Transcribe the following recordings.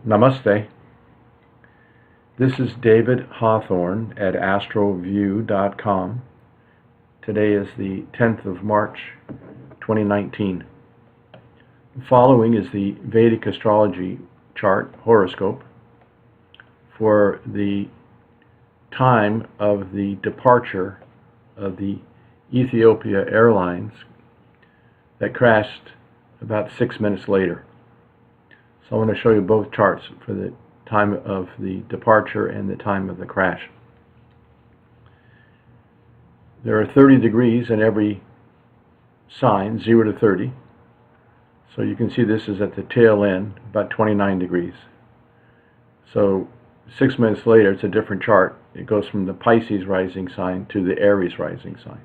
Namaste. This is David Hawthorne at astroview.com. Today is the 10th of March, 2019. The following is the Vedic Astrology chart, Horoscope, for the time of the departure of the Ethiopia Airlines that crashed about 6 minutes later. So I want to show you both charts for the time of the departure and the time of the crash. There are 30 degrees in every sign, 0 to 30. So you can see this is at the tail end, about 29 degrees. So 6 minutes later, it's a different chart. It goes from the Pisces rising sign to the Aries rising sign.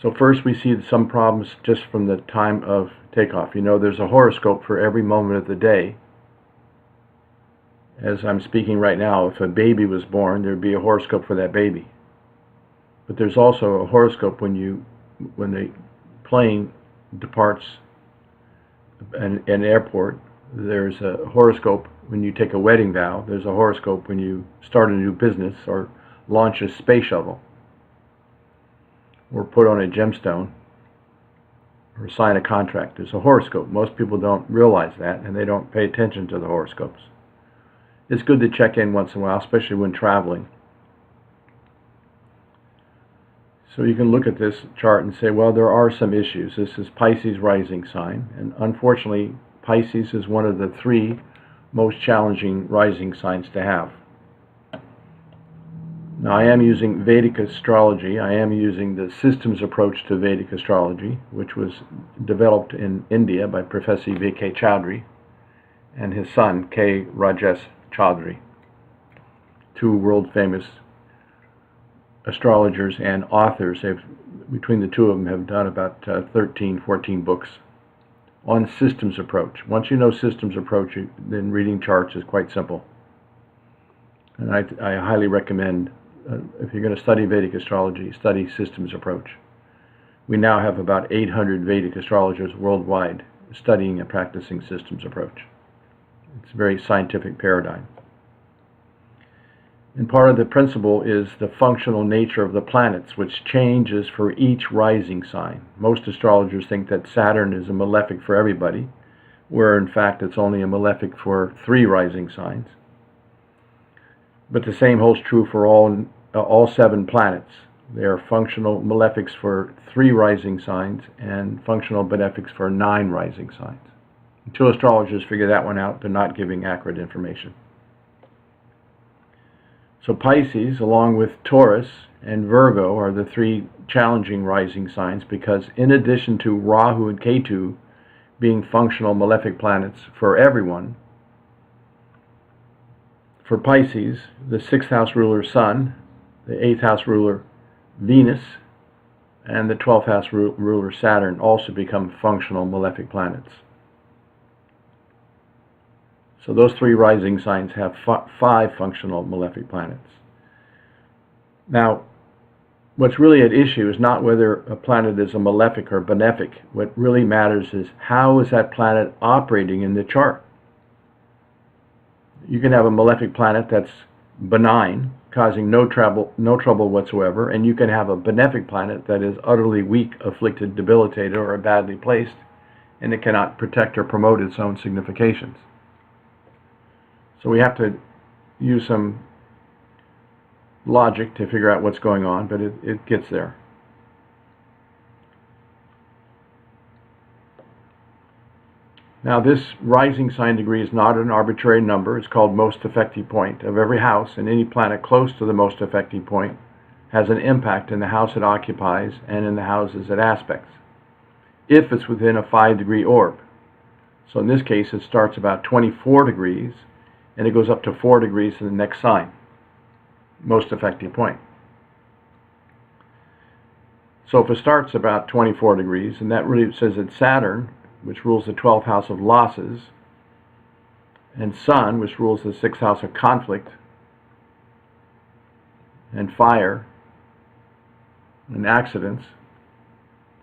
So first we see some problems just from the time of takeoff. You know, there's a horoscope for every moment of the day. As I'm speaking right now, if a baby was born, there'd be a horoscope for that baby. But there's also a horoscope when the plane departs an airport. There's a horoscope when you take a wedding vow. There's a horoscope when you start a new business or launch a space shuttle, or put on a gemstone, or sign a contract. There's a horoscope. Most people don't realize that, and they don't pay attention to the horoscopes. It's good to check in once in a while, especially when traveling. So you can look at this chart and say, well, there are some issues. This is Pisces rising sign, and unfortunately, Pisces is one of the 3 most challenging rising signs to have. Now, I am using Vedic astrology. I am using the systems approach to Vedic astrology, which was developed in India by Professor V.K. Chaudhary and his son, K. Rajesh Chaudhary, 2 world-famous astrologers and authors. Between the 2 of them, have done about 13, 14 books on systems approach. Once you know systems approach, then reading charts is quite simple. And I highly recommend, if you're going to study Vedic astrology, study systems approach. We now have about 800 Vedic astrologers worldwide studying and practicing systems approach. It's a very scientific paradigm. And part of the principle is the functional nature of the planets, which changes for each rising sign. Most astrologers think that Saturn is a malefic for everybody, where in fact it's only a malefic for 3 rising signs. But the same holds true for all 7 planets. They are functional malefics for 3 rising signs and functional benefics for 9 rising signs. Until astrologers figure that one out, they're not giving accurate information. So Pisces, along with Taurus and Virgo, are the 3 challenging rising signs, because in addition to Rahu and Ketu being functional malefic planets for everyone, for Pisces, the 6th house ruler Sun, the 8th house ruler Venus, and the 12th house ruler Saturn also become functional malefic planets. So those 3 rising signs have 5 functional malefic planets. Now, what's really at issue is not whether a planet is a malefic or benefic. What really matters is how is that planet operating in the chart. You can have a malefic planet that's benign, causing no trouble whatsoever, and you can have a benefic planet that is utterly weak, afflicted, debilitated, or badly placed, and it cannot protect or promote its own significations. So we have to use some logic to figure out what's going on, but it gets there. Now, this rising sign degree is not an arbitrary number. It's called most effective point of every house, and any planet close to the most effective point has an impact in the house it occupies and in the houses it aspects, if it's within a 5-degree orb. So in this case, it starts about 24 degrees, and it goes up to 4 degrees in the next sign, most effective point. So if it starts about 24 degrees, and that really says that Saturn, which rules the 12th house of losses, and Sun, which rules the 6th house of conflict and fire and accidents.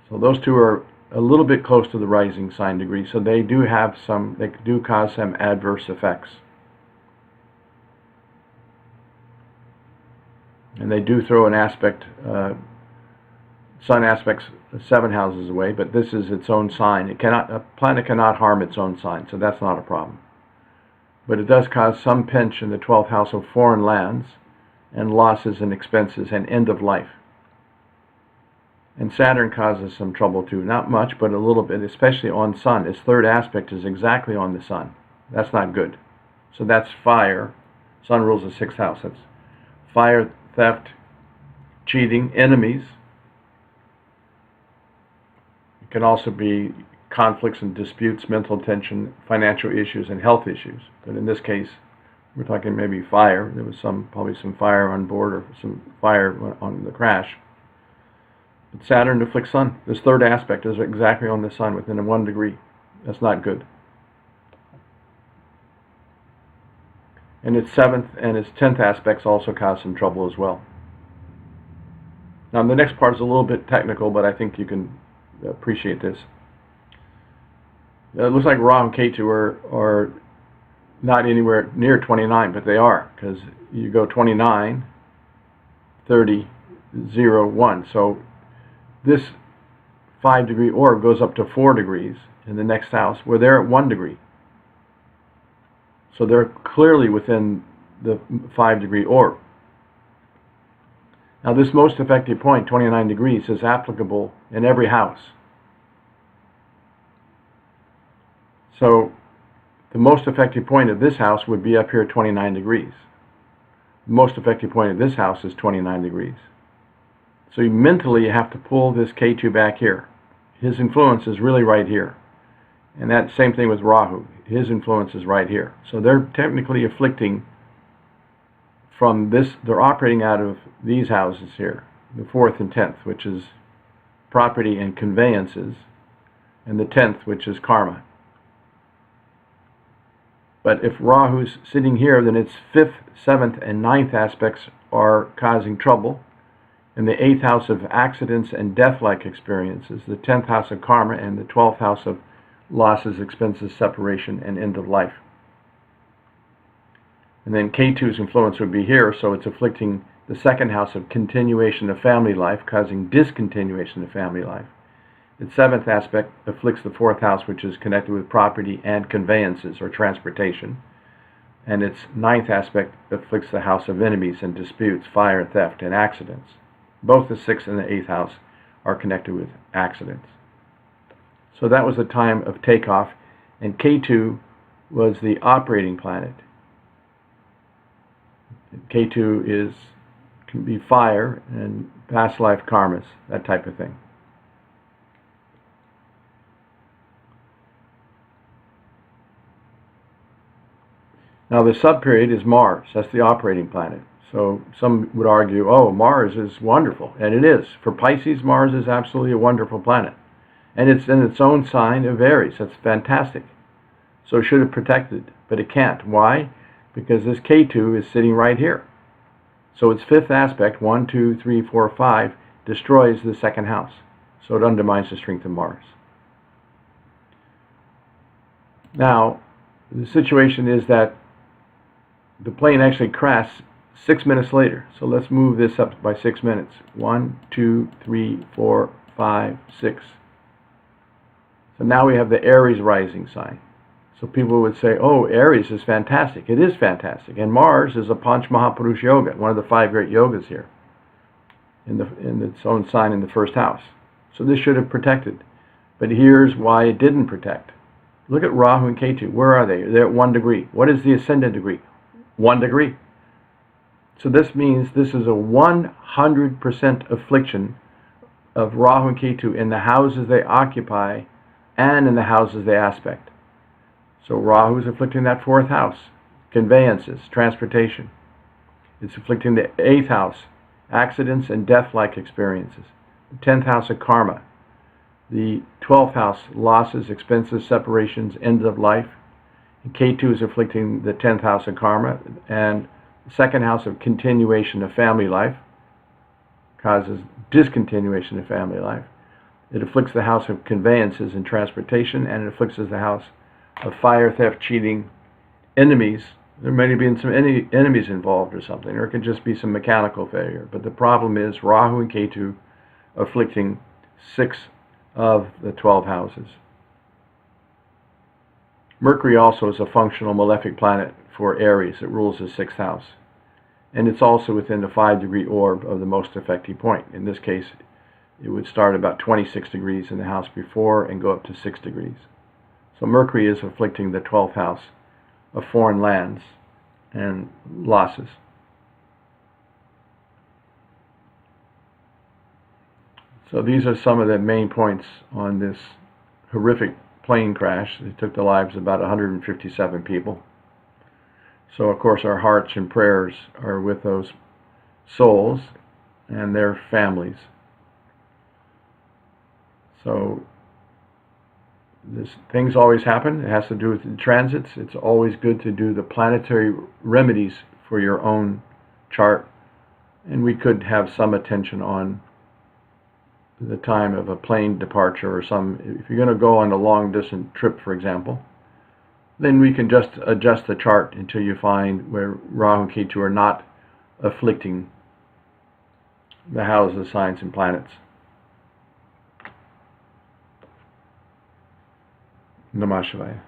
So those 2 are a little bit close to the rising sign degree, so they do cause some adverse effects. And they do throw an aspect, sun aspects 7 houses away, but this is its own sign. A planet cannot harm its own sign, so that's not a problem. But it does cause some pinch in the 12th house of foreign lands, and losses and expenses and end of life. And Saturn causes some trouble too. Not much, but a little bit, especially on Sun. Its third aspect is exactly on the Sun. That's not good. So that's fire. Sun rules the 6th house. That's fire, theft, cheating, enemies. It can also be conflicts and disputes, mental tension, financial issues, and health issues. But in this case, we're talking maybe fire. There was probably some fire on board, or some fire on the crash. But Saturn afflicts Sun. This third aspect is exactly on the Sun within 1 degree. That's not good. And its 7th and its 10th aspects also cause some trouble as well. Now the next part is a little bit technical, but I think you can appreciate this. It looks like Rahu and Ketu are not anywhere near 29, but they are, because you go 29, 30, 0, 1. So this 5-degree orb goes up to 4 degrees in the next house, where they're at 1 degree. So they're clearly within the 5-degree orb. Now this most effective point, 29 degrees, is applicable in every house. So the most effective point of this house would be up here at 29 degrees. The most effective point of this house is 29 degrees. So mentally you have to pull this Ketu back here. His influence is really right here. And that same thing with Rahu. His influence is right here. So they're technically afflicting from this, they're operating out of these houses here, the 4th and 10th, which is property and conveyances, and the 10th, which is karma. But if Rahu's sitting here, then its 5th, 7th, and 9th aspects are causing trouble. In the 8th house of accidents and death-like experiences, the 10th house of karma, and the 12th house of losses, expenses, separation, and end of life. And then Ketu's influence would be here, so it's afflicting the 2nd house of continuation of family life, causing discontinuation of family life. Its 7th aspect afflicts the 4th house, which is connected with property and conveyances or transportation. And its 9th aspect afflicts the house of enemies and disputes, fire, theft, and accidents. Both the 6th and the 8th house are connected with accidents. So that was the time of takeoff, and Ketu was the operating planet. Ketu can be fire and past life karmas, that type of thing. Now the subperiod is Mars. That's the operating planet. So some would argue, oh, Mars is wonderful. And it is. For Pisces, Mars is absolutely a wonderful planet. And it's in its own sign of Aries. That's fantastic. So it should have protected, but it can't. Why? Because this Ketu is sitting right here. So its 5th aspect, 1, 2, 3, 4, 5, destroys the 2nd house. So it undermines the strength of Mars. Now, the situation is that the plane actually crashed 6 minutes later. So let's move this up by 6 minutes. 1, 2, 3, 4, 5, 6. So now we have the Aries rising sign. So people would say, oh, Aries is fantastic. It is fantastic. And Mars is a Panch Mahapurush Yoga, one of the 5 great yogas here, in its own sign in the 1st house. So this should have protected. But here's why it didn't protect. Look at Rahu and Ketu. Where are they? They're at 1 degree. What is the ascendant degree? 1 degree. So this means this is a 100% affliction of Rahu and Ketu in the houses they occupy and in the houses they aspect. So Rahu is afflicting that 4th house, conveyances, transportation. It's afflicting the 8th house, accidents and death-like experiences. The 10th house of karma. The 12th house, losses, expenses, separations, ends of life. And Ketu is afflicting the 10th house of karma, and the 2nd house of continuation of family life, causes discontinuation of family life. It afflicts the house of conveyances and transportation, and it afflicts the house of fire, theft, cheating, enemies. There may be some enemies involved or something, or it could just be some mechanical failure. But the problem is Rahu and Ketu afflicting 6 of the 12 houses. Mercury also is a functional malefic planet for Aries. It rules the 6th house. And it's also within the 5-degree orb of the most affecting point. In this case, it would start about 26 degrees in the house before and go up to 6 degrees. So Mercury is afflicting the 12th house of foreign lands and losses. So these are some of the main points on this horrific plane crash. It took the lives of about 157 people. So of course our hearts and prayers are with those souls and their families. So things always happen. It has to do with the transits. It's always good to do the planetary remedies for your own chart. And we could have some attention on the time of a plane departure or if you're going to go on a long distance trip, for example, then we can just adjust the chart until you find where Rahu and Ketu are not afflicting the houses, signs, and planets. Namah Shivaya.